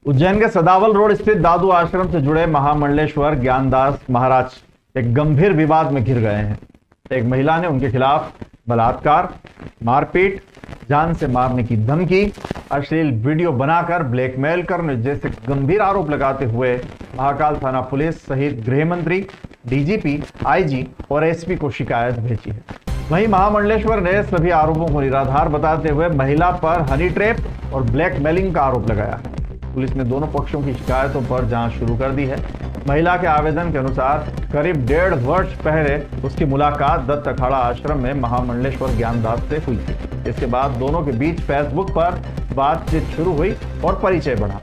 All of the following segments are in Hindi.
उज्जैन के सदावल रोड स्थित दादू आश्रम से जुड़े महामंडलेश्वर ज्ञानदास महाराज एक गंभीर विवाद में घिर गए हैं। एक महिला ने उनके खिलाफ बलात्कार, मारपीट, जान से मारने की धमकी, अश्लील वीडियो बनाकर ब्लैकमेल करने जैसे गंभीर आरोप लगाते हुए महाकाल थाना पुलिस सहित गृह मंत्री, डीजीपी, आईजी और एसपी को शिकायत भेजी है। वहीं महामंडलेश्वर ने सभी आरोपों को निराधार बताते हुए महिला पर हनी ट्रैप और ब्लैकमेलिंग का आरोप लगाया है। पुलिस ने दोनों पक्षों की शिकायतों पर जांच शुरू कर दी है। महिला के आवेदन के अनुसार करीब 1.5 वर्ष पहले उसकी मुलाकात दत्त अखाड़ा आश्रम में महामंडलेश्वर ज्ञानदास से हुई थी। इसके बाद दोनों के बीच फेसबुक पर बातचीत शुरू हुई और परिचय बढ़ा।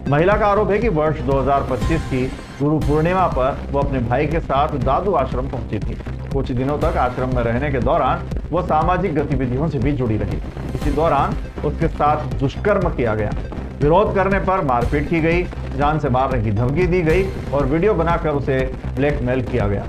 महिला का आरोप है कि वर्ष 2025 की गुरु पूर्णिमा पर वो अपने भाई के साथ दादू आश्रम पहुंची थी। कुछ दिनों तक आश्रम में रहने के दौरान वो सामाजिक गतिविधियों से भी जुड़ी रही। इसी दौरान उसके साथ दुष्कर्म किया गया। विरोध करने पर मारपीट की गई, जान से मारने की धमकी दी गई और वीडियो बनाकर उसे ब्लैकमेल किया गया।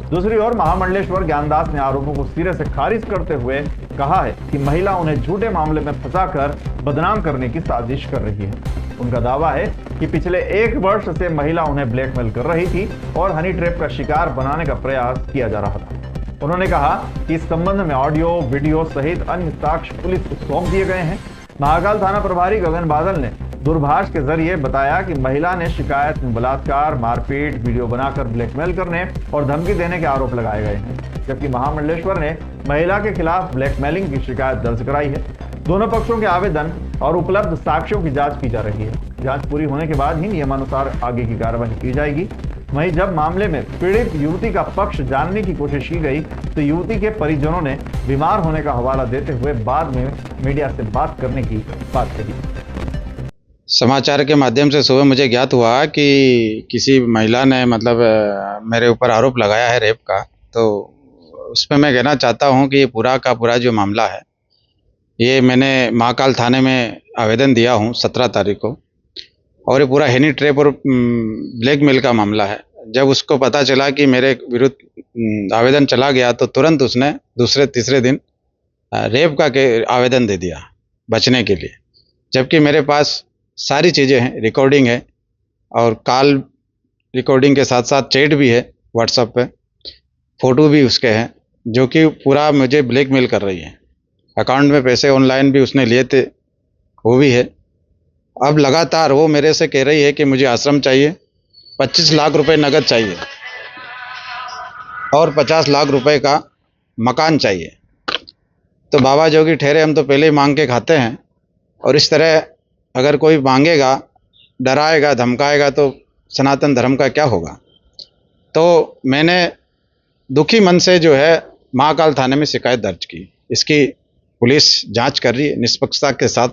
दूसरी ओर महामंडलेश्वर ज्ञानदास ने आरोपों को सिरे से खारिज करते हुए कहा है कि महिला उन्हें झूठे मामले में फंसाकर बदनाम करने की साजिश कर रही है। उनका दावा है कि पिछले 1 वर्ष से महिला उन्हें ब्लैकमेल कर रही थी और हनी ट्रैप का शिकार बनाने का प्रयास किया जा रहा था। उन्होंने कहा कि इस संबंध में ऑडियो, वीडियो सहित अन्य साक्ष्य पुलिस को सौंप दिए गए हैं। महाकाल थाना प्रभारी गगन बादल ने दूरभाष के जरिए बताया कि महिला ने शिकायत में बलात्कार, मारपीट, वीडियो बनाकर ब्लैकमेल करने और धमकी देने के आरोप लगाए गए हैं, जबकि महामंडलेश्वर ने महिला के खिलाफ ब्लैकमेलिंग की शिकायत दर्ज कराई है। दोनों पक्षों के आवेदन और उपलब्ध साक्ष्यों की जांच की जा रही है। जांच पूरी होने के बाद ही नियमानुसार आगे की कार्रवाई की जाएगी। वहीं जब मामले में पीड़ित युवती का पक्ष जानने की कोशिश की गई तो युवती के परिजनों ने बीमार होने का हवाला देते हुए बाद में मीडिया से बात करने की बात कही। समाचार के माध्यम से सुबह मुझे ज्ञात हुआ कि किसी महिला ने मेरे ऊपर आरोप लगाया है रेप का। तो उसमें मैं कहना चाहता हूं कि ये पूरा का पूरा जो मामला है, ये मैंने महाकाल थाने में आवेदन दिया हूं 17 तारीख को, और ये पूरा हनी ट्रैप और ब्लैकमेल का मामला है। जब उसको पता चला कि मेरे विरुद्ध आवेदन चला गया तो तुरंत उसने दूसरे तीसरे दिन रेप का आवेदन दे दिया बचने के लिए, जबकि मेरे पास सारी चीज़ें हैं, रिकॉर्डिंग है और कॉल रिकॉर्डिंग के साथ साथ चैट भी है, व्हाट्सएप पे फ़ोटो भी उसके हैं, जो कि पूरा मुझे ब्लैकमेल कर रही है। अकाउंट में पैसे ऑनलाइन भी उसने लिए थे, वो भी है। अब लगातार वो मेरे से कह रही है कि मुझे आश्रम चाहिए, 25 लाख रुपए नगद चाहिए और 50 लाख रुपए का मकान चाहिए। तो बाबा जोगी ठहरे, हम तो पहले ही मांग के खाते हैं, और इस तरह अगर कोई मांगेगा, डराएगा, धमकाएगा तो सनातन धर्म का क्या होगा। तो मैंने दुखी मन से जो है महाकाल थाने में शिकायत दर्ज की। इसकी पुलिस जांच कर रही है, निष्पक्षता के साथ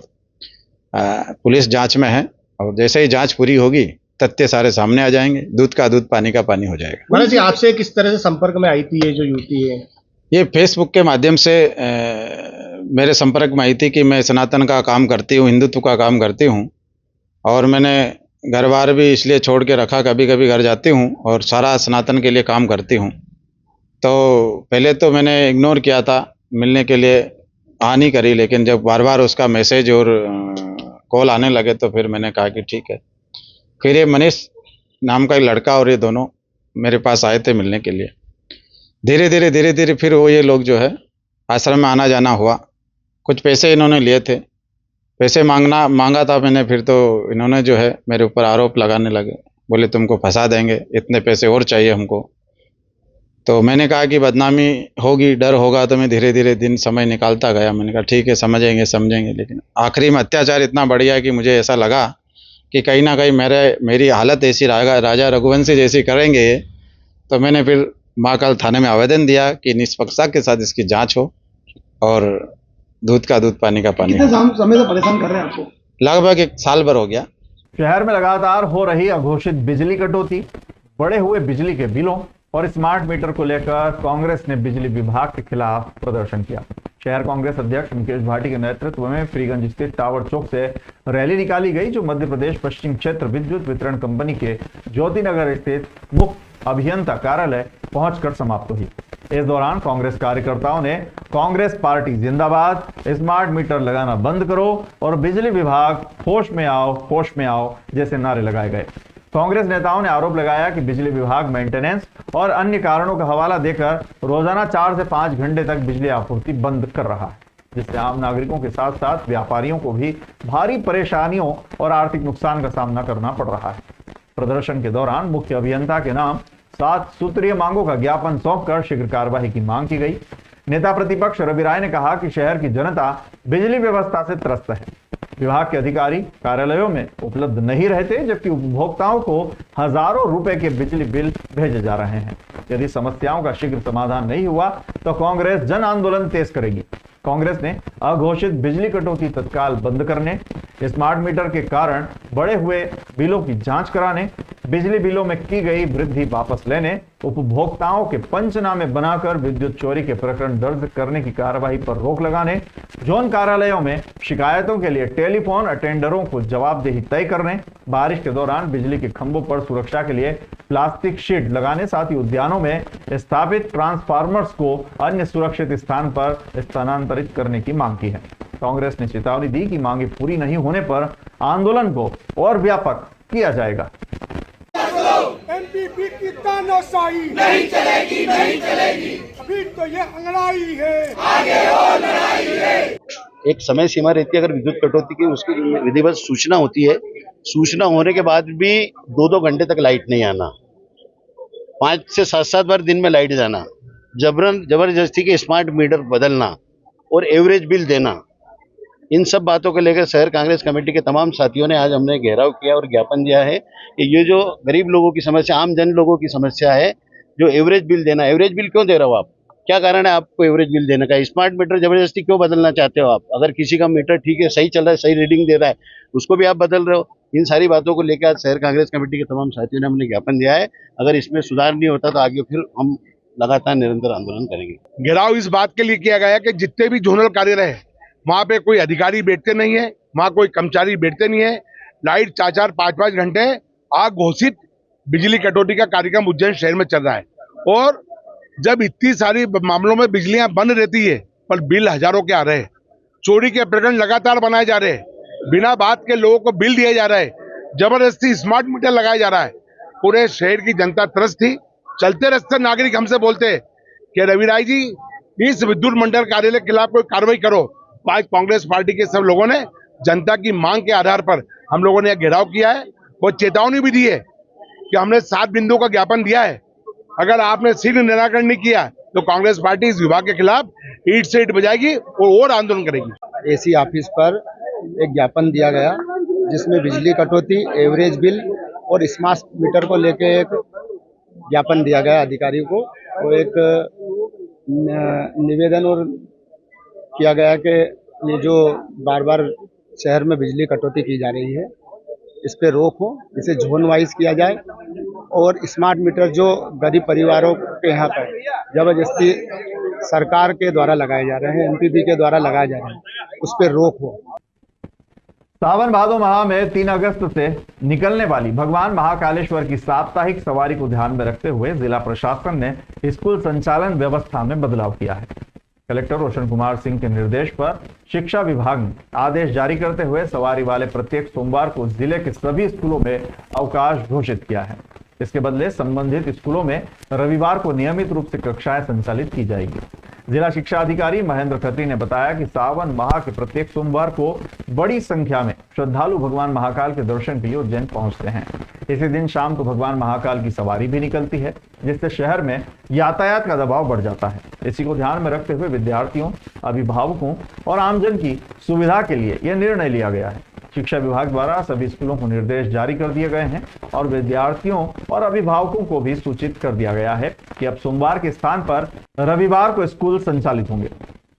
पुलिस जांच में है, और जैसे ही जांच पूरी होगी तथ्य सारे सामने आ जाएंगे। दूध का दूध, पानी का पानी हो जाएगा। महाराज जी, आपसे किस तरह से संपर्क में आई थी ये जो युवती है? ये फेसबुक के माध्यम से मेरे संपर्क में आई थी कि मैं सनातन का काम करती हूँ, हिंदुत्व का काम करती हूँ, और मैंने घर बार भी इसलिए छोड़ के रखा, कभी कभी घर जाती हूँ और सारा सनातन के लिए काम करती हूँ। तो पहले तो मैंने इग्नोर किया था, मिलने के लिए आ नहीं करी, लेकिन जब बार बार उसका मैसेज और कॉल आने लगे तो फिर मैंने कहा कि ठीक है। फिर ये मनीष नाम का एक लड़का और ये दोनों मेरे पास आए थे मिलने के लिए। धीरे धीरे फिर वो ये लोग जो है आश्रम में आना जाना हुआ। कुछ पैसे इन्होंने लिए थे, पैसे मांगा था मैंने, फिर तो इन्होंने जो है मेरे ऊपर आरोप लगाने लगे, बोले तुमको फंसा देंगे, इतने पैसे और चाहिए हमको। तो मैंने कहा कि बदनामी होगी, डर होगा, तो मैं धीरे धीरे दिन समय निकालता गया। मैंने कहा ठीक है, समझेंगे, लेकिन आखिरी में अत्याचार इतना बढ़ गया कि मुझे ऐसा लगा कि कहीं ना कहीं मेरी हालत ऐसी राजा रघुवंशी जैसी करेंगे ये। तो मैंने फिर महाकाल थाने में आवेदन दिया कि निष्पक्षता के साथ इसकी जांच हो और दूध का दूध, पानी का पानी। कितने समय से परेशान कर रहे हैं आपको? लगभग 1 साल भर हो गया। शहर में लगातार हो रही अघोषित बिजली कटौती, बढ़े हुए बिजली के बिलों और स्मार्ट मीटर को लेकर कांग्रेस ने बिजली विभाग के खिलाफ प्रदर्शन किया। शहर कांग्रेस अध्यक्ष मुकेश भाटी के नेतृत्व में फ्रीगंज स्थित टावर चौक से रैली निकाली गई, जो मध्य प्रदेश पश्चिम क्षेत्र विद्युत वितरण कंपनी के ज्योति नगर स्थित मुख्य अभियंता कार्यालय पहुंचकर समाप्त हुई। इस दौरान कांग्रेस कार्यकर्ताओं ने कांग्रेस पार्टी जिंदाबाद, स्मार्ट मीटर लगाना बंद करो और बिजली विभाग होश में आओ जैसे नारे लगाए गए। कांग्रेस नेताओं ने आरोप लगाया कि बिजली विभाग मेंटेनेंस और अन्य कारणों का हवाला देकर रोजाना 4 से 5 घंटे तक बिजली आपूर्ति बंद कर रहा है, जिससे आम नागरिकों के साथ साथ व्यापारियों को भी भारी परेशानियों और आर्थिक नुकसान का सामना करना पड़ रहा है। प्रदर्शन के दौरान मुख्य अभियंता के नाम 7 सूत्रीय मांगों का ज्ञापन सौंपकर शीघ्र कार्यवाही की मांग की गई। नेता प्रतिपक्ष रवि राय ने कहा कि शहर की जनता बिजली व्यवस्था से त्रस्त है। विभाग के अधिकारी कार्यालयों में उपलब्ध नहीं रहते, जबकि उपभोक्ताओं को हजारों रुपए के बिजली बिल भेजे जा रहे हैं। यदि समस्याओं का शीघ्र समाधान नहीं हुआ तो कांग्रेस जन आंदोलन तेज करेगी। कांग्रेस ने अघोषित बिजली कटौती तत्काल बंद करने, स्मार्ट मीटर के कारण बढ़े हुए बिलों की जांच कराने, बिजली बिलों में की गई वृद्धि वापस लेने, उपभोक्ताओं के पंचनामे बनाकर विद्युत चोरी के प्रकरण दर्ज करने की कार्रवाई पर रोक लगाने, जोन कार्यालयों में शिकायतों के लिए टेलीफोन अटेंडरों को जवाबदेही तय करने, बारिश के दौरान बिजली के खंभों पर सुरक्षा के लिए प्लास्टिक शीट लगाने, साथ ही उद्यानों में स्थापित ट्रांसफार्मर्स को अन्य सुरक्षित स्थान पर स्थानांतरित करने की मांग की है। कांग्रेस ने चेतावनी दी कि मांगे पूरी नहीं होने पर आंदोलन को और व्यापक किया जाएगा। एमपीपी की तानाशाही नहीं चलेगी, अभी तो ये अंगड़ाई है, आगे और लड़ाई है। एक समय सीमा रहती है, अगर विद्युत कटौती की उसकी विधिवत सूचना होती है, सूचना होने के बाद भी 2-2 घंटे तक लाइट नहीं आना, 5 से 7-7 बार दिन में लाइट जाना, जबरदस्ती के स्मार्ट मीटर बदलना और एवरेज बिल देना, इन सब बातों को लेकर शहर कांग्रेस कमेटी के तमाम साथियों ने आज हमने घेराव किया और ज्ञापन दिया है कि ये जो गरीब लोगों की समस्या, आम जन लोगों की समस्या है, जो एवरेज बिल देना, एवरेज बिल क्यों दे रहे हो आप? क्या कारण है आपको एवरेज बिल देने का? स्मार्ट मीटर जबरदस्ती क्यों बदलना चाहते हो आप? अगर किसी का मीटर ठीक है, सही चल रहा है, सही रीडिंग दे रहा है, उसको भी आप बदल रहे हो। इन सारी बातों को लेकर आज शहर कांग्रेस कमेटी के तमाम साथियों ने हमने ज्ञापन दिया है। अगर इसमें सुधार नहीं होता तो आगे फिर हम लगातार निरंतर आंदोलन करेंगे। घेराव इस बात के लिए किया गया है कि जितने भी जोनल कार्यालय है वहां पे कोई अधिकारी बैठते नहीं है, वहां कोई कर्मचारी बैठते नहीं है। लाइट 4-4, 5-5 घंटे अघोषित बिजली कटौती का कार्यक्रम उज्जैन शहर में चल रहा है, और जब इतनी सारी मामलों में बिजलियां बंद रहती है पर बिल हजारों के आ रहे हैं, चोरी के प्रकरण लगातार बनाए जा रहे हैं, बिना बात के लोगों को बिल दिए जा रहे हैं, जबरदस्ती स्मार्ट मीटर लगाया जा रहा है। पूरे शहर की जनता त्रस्त थी। चलते रास्ते नागरिक हमसे बोलते हैं कि रवि राय जी, इस विद्युत मंडल कार्यालय के खिलाफ कोई कार्रवाई करो। आज कांग्रेस पार्टी के सब लोगों ने जनता की मांग के आधार पर हम लोगों ने घेराव किया है और चेतावनी भी दी है कि हमने 7 बिंदुओं का ज्ञापन दिया है। अगर आपने शीघ्र निराकरण नहीं किया तो कांग्रेस पार्टी इस विभाग के खिलाफ ईंट से ईंट बजाएगी और आंदोलन करेगी। एसी ऑफिस पर एक ज्ञापन दिया गया जिसमें बिजली कटौती, एवरेज बिल और स्मार्ट मीटर को लेके एक ज्ञापन दिया गया अधिकारियों को, और एक निवेदन और किया गया कि ये जो बार बार शहर में बिजली कटौती की जा रही है इस पे रोक हो, इसे जोन वाइज किया जाए, और स्मार्ट मीटर जो गरीब परिवारों के यहाँ पर जबरदस्ती सरकार के द्वारा लगाए जा रहे हैं, एमपीपी के द्वारा लगाए जा रहे हैं, उस पर रोक हो। सावन भादो माह में 3 अगस्त से निकलने वाली भगवान महाकालेश्वर की साप्ताहिक सवारी को ध्यान में रखते हुए जिला प्रशासन ने स्कूल संचालन व्यवस्था में बदलाव किया है। कलेक्टर रोशन कुमार सिंह के निर्देश पर शिक्षा विभाग ने आदेश जारी करते हुए सवारी वाले प्रत्येक सोमवार को जिले के सभी स्कूलों में अवकाश घोषित किया है। इसके बदले संबंधित स्कूलों में रविवार को नियमित रूप से कक्षाएं संचालित की जाएगी। जिला शिक्षा अधिकारी महेंद्र खत्री ने बताया कि सावन माह के प्रत्येक सोमवार को बड़ी संख्या में श्रद्धालु भगवान महाकाल के दर्शन के लिए उज्जैन पहुंचते हैं। इसी दिन शाम को भगवान महाकाल की सवारी भी निकलती है, जिससे शहर में यातायात का दबाव बढ़ जाता है। इसी को ध्यान में रखते हुए विद्यार्थियों, अभिभावकों और आमजन की सुविधा के लिए यह निर्णय लिया गया है। शिक्षा विभाग द्वारा सभी स्कूलों को निर्देश जारी कर दिए गए हैं और विद्यार्थियों और अभिभावकों को भी सूचित कर दिया गया है कि अब सोमवार के स्थान पर रविवार को स्कूल संचालित होंगे।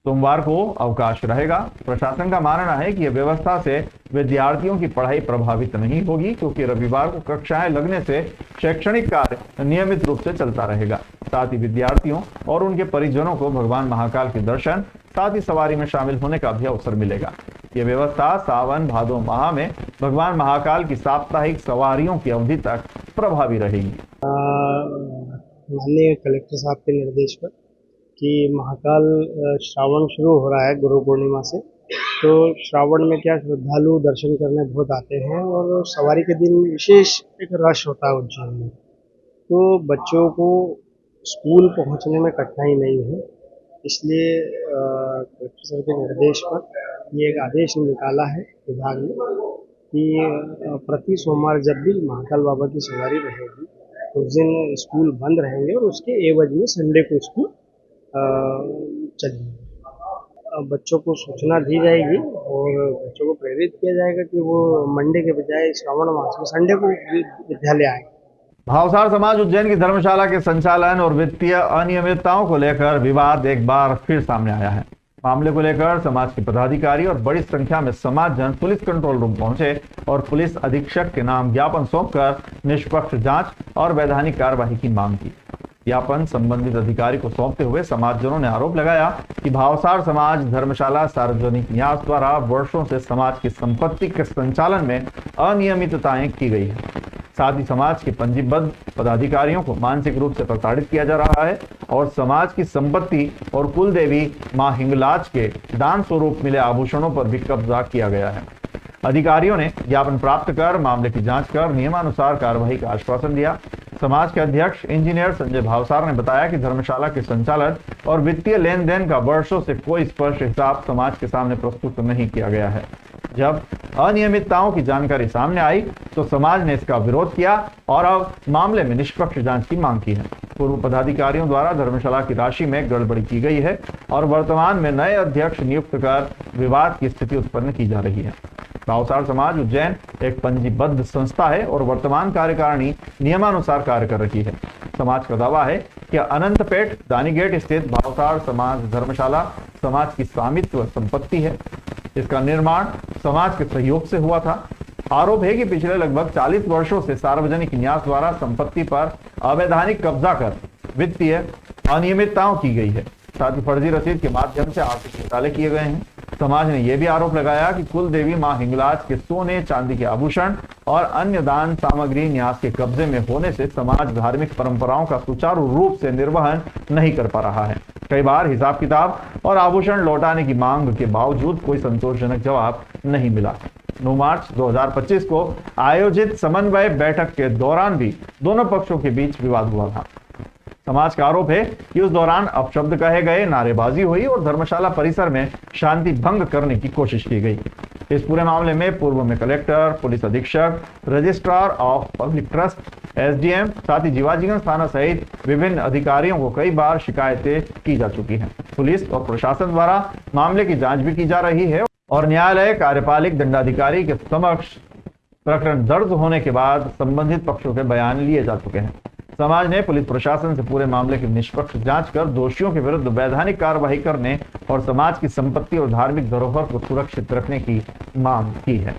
सोमवार को अवकाश रहेगा। प्रशासन का मानना है कि यह व्यवस्था से विद्यार्थियों की पढ़ाई प्रभावित नहीं होगी, क्योंकि रविवार को कक्षाएं लगने से शैक्षणिक कार्य नियमित रूप से चलता रहेगा। साथ ही विद्यार्थियों और उनके परिजनों को भगवान महाकाल के दर्शन, साथ ही सवारी में शामिल होने का भी अवसर मिलेगा। यह व्यवस्था सावन भादो माह में भगवान महाकाल की साप्ताहिक सवारियों की अवधि तक प्रभावी रहेगी। माननीय कलेक्टर साहब के निर्देश पर कि महाकाल श्रावण शुरू हो रहा है गुरु पूर्णिमा से। तो श्रावण में क्या श्रद्धालु दर्शन करने बहुत आते हैं और सवारी के दिन विशेष एक रश होता है उज्जैन में। तो बच्चों को स्कूल पहुंचने में कठिनाई नहीं है, इसलिए कलेक्टर सर के निर्देश पर ये एक आदेश निकाला है विभाग ने कि प्रति सोमवार जब भी महाकाल बाबा की सवारी रहेगी उस दिन स्कूल बंद रहेंगे और उसके एवज में संडे को स्कूल चलेंगे। बच्चों को सूचना दी जाएगी और बच्चों को प्रेरित किया जाएगा कि वो मंडे के बजाय श्रावण मास में संडे को विद्यालय आए। भावसार समाज उज्जैन की धर्मशाला के संचालन और वित्तीय अनियमितताओं को लेकर विवाद एक बार फिर सामने आया है। मामले को लेकर समाज के पदाधिकारी और बड़ी संख्या में समाजजन पुलिस कंट्रोल रूम पहुंचे और पुलिस अधीक्षक के नाम ज्ञापन सौंपकर निष्पक्ष जांच और वैधानिक कार्यवाही की मांग की। ज्ञापन संबंधित अधिकारी को सौंपते हुए समाजजनों ने आरोप लगाया कि भावसार समाज धर्मशाला सार्वजनिक न्यास द्वारा वर्षों से समाज की संपत्ति के संचालन में अनियमितताएं की गई है। साथ ही समाज के पंजीबद्ध पदाधिकारियों को मानसिक रूप से प्रताड़ित किया जा रहा है और समाज की संपत्ति और कुल देवी मां हिंगलाज के दान स्वरूप मिले आभूषणों पर भी कब्जा किया गया है। अधिकारियों ने ज्ञापन प्राप्त कर मामले की जांच कर नियमानुसार कार्रवाई का आश्वासन दिया। समाज के अध्यक्ष इंजीनियर संजय भावसार ने बताया कि धर्मशाला के संचालन और वित्तीय लेन देन का वर्षों से कोई स्पष्ट हिसाब समाज के सामने प्रस्तुत नहीं किया गया है। जब अनियमितताओं की जानकारी सामने आई तो समाज ने इसका विरोध किया और अब मामले में निष्पक्ष जांच की मांग की है। पूर्व पदाधिकारियों द्वारा धर्मशाला की राशि में गड़बड़ी की गई है और वर्तमान में नए अध्यक्ष नियुक्त कर विवाद की स्थिति उत्पन्न की जा रही है। भावसार समाज उज्जैन एक पंजीबद्ध संस्था है और वर्तमान कार्यकारिणी नियमानुसार कार्य कर रही है। समाज का दावा है कि अनंतपेट दानीगेट स्थित भावसार समाज धर्मशाला समाज की स्वामित्व संपत्ति है। इसका निर्माण समाज के सहयोग से हुआ था। आरोप है कि पिछले लगभग 40 वर्षों से सार्वजनिक न्यास द्वारा संपत्ति पर अवैधानिक कब्जा कर वित्तीय अनियमितताओं की गई है। साथ ही फर्जी रसीद के माध्यम से आर्थिक घोटाले किए गए हैं। समाज ने यह भी आरोप लगाया कि कुल देवी मां हिंगलाज के सोने चांदी के आभूषण और अन्य दान सामग्री न्यास के कब्जे में होने से समाज धार्मिक परंपराओं का सुचारू रूप से निर्वहन नहीं कर पा रहा है। कई बार हिसाब किताब और आभूषण लौटाने की मांग के बावजूद कोई संतोषजनक जवाब नहीं मिला। 9 मार्च 2025 को आयोजित समन्वय बैठक के दौरान भी दोनों पक्षों के बीच विवाद हुआ था। समाज का आरोप है कि उस दौरान अपशब्द कहे गए, नारेबाजी हुई और धर्मशाला परिसर में शांति भंग करने की कोशिश की गई। इस पूरे मामले में पूर्व में कलेक्टर, पुलिस अधीक्षक, registrar of public trust, SDM, साथ ही जीवाजीगंज थाना सहित विभिन्न अधिकारियों को कई बार शिकायतें की जा चुकी हैं। पुलिस और प्रशासन द्वारा मामले की जांच भी की जा रही है और न्यायालय कार्यपालिक दंडाधिकारी के समक्ष प्रकरण दर्ज होने के बाद संबंधित पक्षों के बयान लिए जा चुके हैं। समाज ने पुलिस प्रशासन से पूरे मामले की निष्पक्ष जांच कर दोषियों के विरुद्ध वैधानिक कार्रवाई करने और समाज की संपत्ति और धार्मिक धरोहर को सुरक्षित रखने की मांग की है।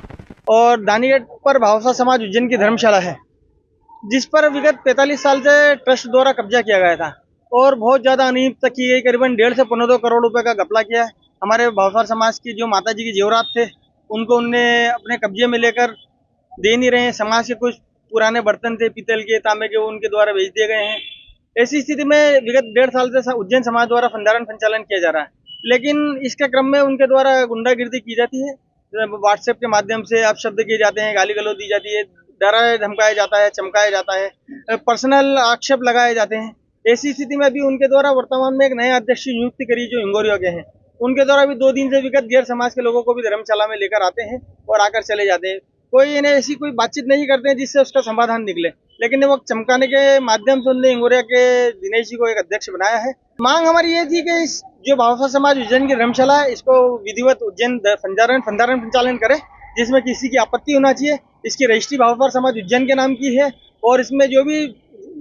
और दानीगेट पर भावसार समाज उज्जैन की धर्मशाला है, जिस पर विगत 45 साल से ट्रस्ट द्वारा कब्जा किया गया था और बहुत ज्यादा अनियमितता की गई। करीबन 1.5 से 2 करोड़ रुपए का घपला किया है। हमारे भावसार समाज की जो माता जी के जेवरात थे उनको उनने अपने कब्जे में लेकर दे नहीं रहे हैं। समाज के कुछ पुराने बर्तन थे पीतल के, तांबे के, वो उनके द्वारा भेज दिए गए हैं। ऐसी स्थिति में विगत 1.5 साल से उज्जैन समाज द्वारा भंडारण संचालन किया जा रहा है, लेकिन इसके क्रम में उनके द्वारा गुंडागिर्दी की जाती है। व्हाट्सएप के माध्यम से अपशब्द किए जाते हैं, गाली गलौज दी जाती है, डराया धमकाया जाता है, चमकाया जाता है, पर्सनल आक्षेप लगाए जाते हैं। ऐसी स्थिति में भी उनके द्वारा वर्तमान में एक नए अध्यक्ष की नियुक्ति करी जो इंगोरिया के हैं। उनके द्वारा भी 2 दिन से विगत गैर समाज के लोगों को भी धर्मशाला में लेकर आते हैं और आकर चले जाते हैं। कोई इन्हें ऐसी कोई बातचीत नहीं करते हैं जिससे उसका समाधान निकले, लेकिन वो चमकाने के माध्यम से उन्होंने इंगोरिया के दिनेश जी को एक अध्यक्ष बनाया है। मांग हमारी ये थी कि इस जो भावसार समाज उज्जैन की धर्मशाला है इसको विधिवत उज्जैन भंडारण संचालन करे, जिसमें किसी की आपत्ति होना चाहिए। इसकी रजिस्ट्री भावसार समाज उज्जैन के नाम की है और इसमें जो भी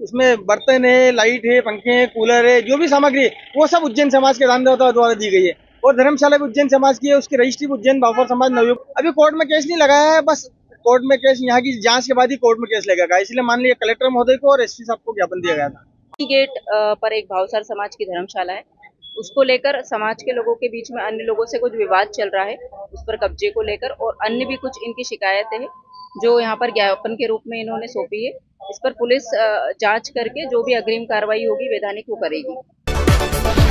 उसमें बर्तन है, लाइट है, पंखे हैं, कूलर है, जो भी सामग्री है वो सब उज्जैन समाज के दानदाता द्वारा दी गई है और धर्मशाला भी उज्जैन समाज की है। उसकी रजिस्ट्री उज्जैन भावसार समाज नवयुग। अभी कोर्ट में केस नहीं लगाया है, बस कोर्ट में केस यहाँ की जांच के बाद ही कोर्ट में केस लगेगा। इसलिए मान लिया कलेक्टर महोदय को और एसपी साहब को ज्ञापन दिया गया था। गेट पर एक भावसार समाज की धर्मशाला है, उसको लेकर समाज के लोगों के बीच में अन्य लोगों से कुछ विवाद चल रहा है, उस पर कब्जे को लेकर और अन्य भी कुछ इनकी शिकायतें हैं जो यहाँ पर ज्ञापन के रूप में इन्होंने सौंपी है। इस पर पुलिस जांच करके जो भी अग्रिम कार्रवाई होगी वैधानिक वो करेगी।